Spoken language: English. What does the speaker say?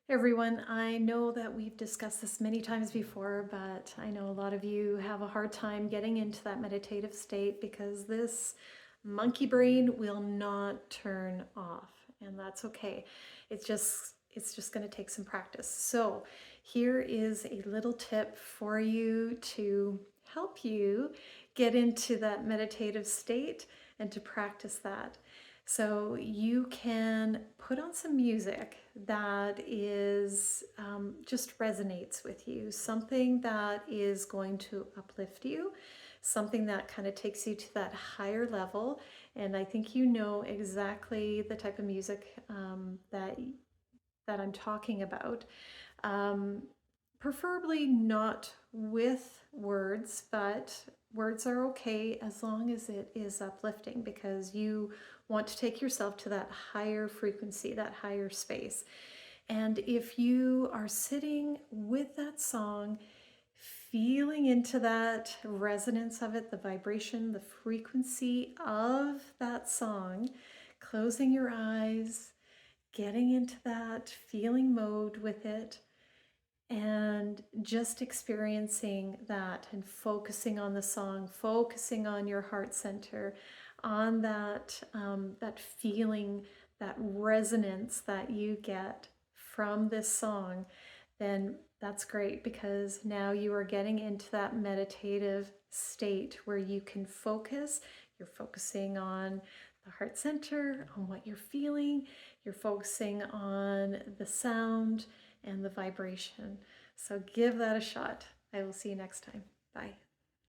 Everyone, I know that we've discussed this many times before, but I know a lot of you have a hard time getting into that meditative state because this monkey brain will not turn off, and that's okay. It's just going to take some practice. So, here is a little tip for you to help you get into that meditative state and to practice that. So you can put on some music that is just resonates with you, something that is going to uplift you, something that kind of takes you to that higher level. And I think you know exactly the type of music that I'm talking about. Um, Preferably not with words, but words are okay as long as it is uplifting because you want to take yourself to that higher frequency, that higher space. And if you are sitting with that song, feeling into that resonance of it, the vibration, the frequency of that song, closing your eyes, getting into that feeling mode with it, and just experiencing that and focusing on the song, focusing on your heart center, on that feeling, that resonance that you get from this song, then that's great because now you are getting into that meditative state where you can focus. You're focusing on the heart center, on what you're feeling. You're focusing on the sound and the vibration. So give that a shot. I will see you next time. Bye.